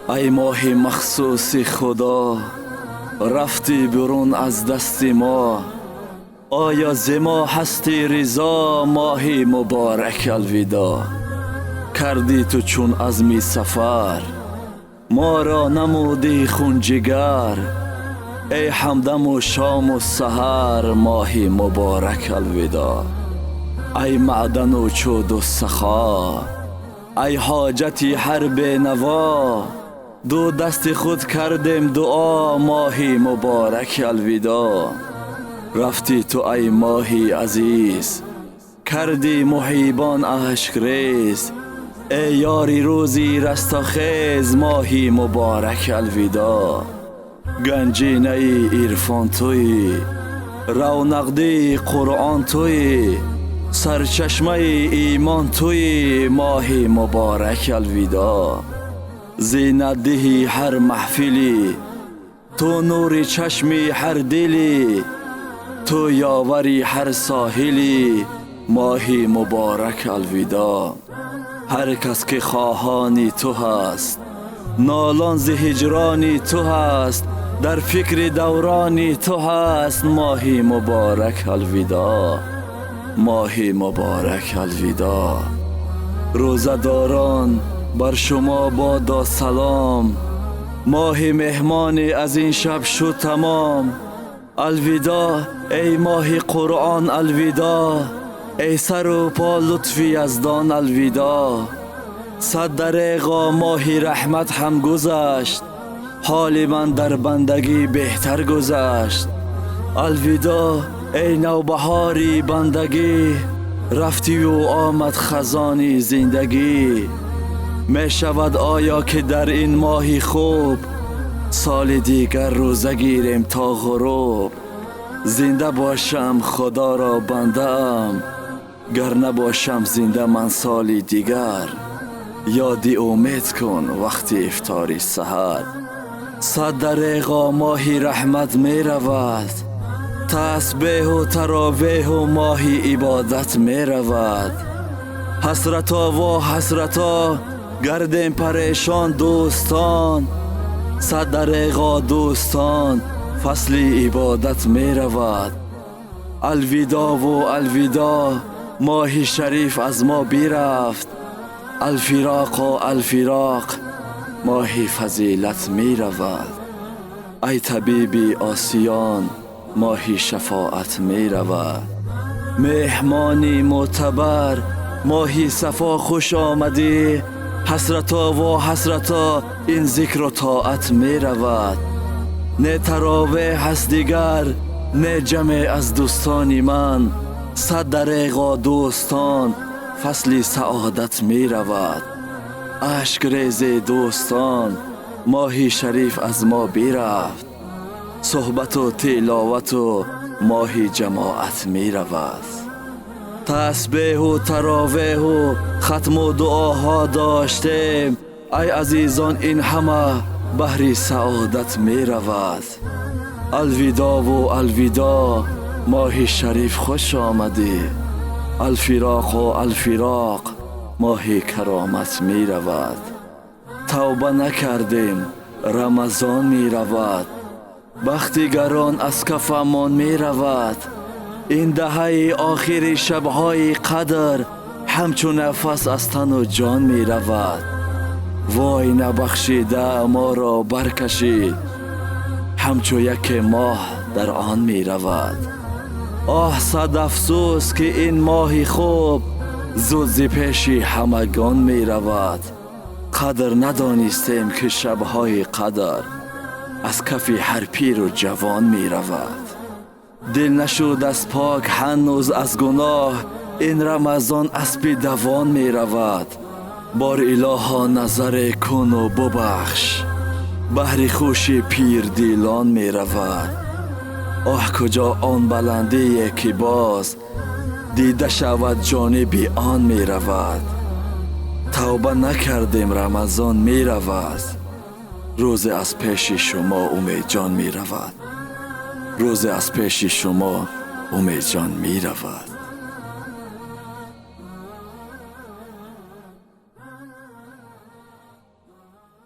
ای ماه مخصوص خدا، رفتی برون از دست ما. آیا ز ما هستی رضا؟ ماهی مبارک الوداع. کردی تو چون عزمی سفر، ما را نمودی خون جگر. ای همدم و شام و سحر، ماهی مبارک الوداع. ای معدن و چود و سخا، ای حاجتی هر بینوا. دو دست خود کردیم دعا، ماهی مبارک الوداع. رفتی تو ای ماهی عزیز، کردی محیبان اشک ریز. ای یاری روزی رستاخیز، ماهی مبارک الوداع. گنجینه عرفان تویی، رونقدی قرآن تویی، سرچشمه ایمان تویی، ماهی مبارک الوداع. زینت دهی هر محفلی، تو نور چشمی هر دلی. تو یاوری هر ساحلی، ماهی مبارک الوداع. هر کس که خواهانی تو هست، نالان ز هجرانی تو هست. در فکر دورانی تو هست، ماهی مبارک الوداع. ماهی مبارک الوداع. روزه داران بر شما بادا سلام، ماه مهمانی از این شب شد تمام. الوداع ای ماه قرآن الوداع. ای سر و پا لطفی یزدان الوداع. 100 دریغا ماه رحمت هم گذشت، حال من در بندگی بهتر گذشت. الوداع ای نوبهاری بندگی، رفتی و آمد خزانی زندگی. می شود آیا که در این ماهی خوب، سال دیگر روزه گیریم تا غروب. زنده باشم خدا را بنده ام، گر نباشم زنده من سالی دیگر. یادی امید کن وقتی افطاری سحر، 100 دریغا ماهی رحمت می رود. تسبیح و تراویح و ماهی عبادت می رود. حسرتا و حسرتا گردیم پریشان دوستان، 100 دریغا دوستان فصل عبادت می رود. الوداع و الوداع ماه شریف از ما بیرفت. الفراق و الفراق ماه فضیلت می رود. ای طبیبی آسیان ماه شفاعت می رود. مهمانی معتبر ماه صفا خوش آمدی. حسرتا و حسرتا این ذکر و طاعت می رود. نه تراویح هست دیگر، نه جمع از دوستانی من. 100 دریغا دوستان فصل سعادت می رود. اشک ریز دوستان ماه شریف از ما بیرفت. صحبت و تلاوت و ماه جماعت می رود. تسبیح و تراویح و ختم و دعاها داشتیم. ای عزیزان این همه بهر سعادت می رود. الوداع و الوداع ماه شریف خوش آمدی. الفراق و الفراق ماه کرامت می رود. توبه نکردیم رمضان می رود. بختیگران از کفمان می رود. این دهه آخر شبهای قدر همچون نفس از تن و جان می رود. وای نبخشیده ما را برکشید، همچو یک ماه در آن می رود. آه 100 افسوس که این ماه خوب زود ز پیش همگان می رود. قدر ندانستیم که شبهای قدر از کف هر پیر و جوان می رود. دل نشد از پاک هنوز از گناه، این رمضان اسب دوان می رود. بار الها نظر کن و ببخش، بهر خوش پیر دیلان می رود. آه کجا آن بلندی که باز دیده شود جانب آن می رود. توبه نکردیم رمضان می رود. روز از پیش شما امید جان می رود. روز از پیش شما امید جان می رود.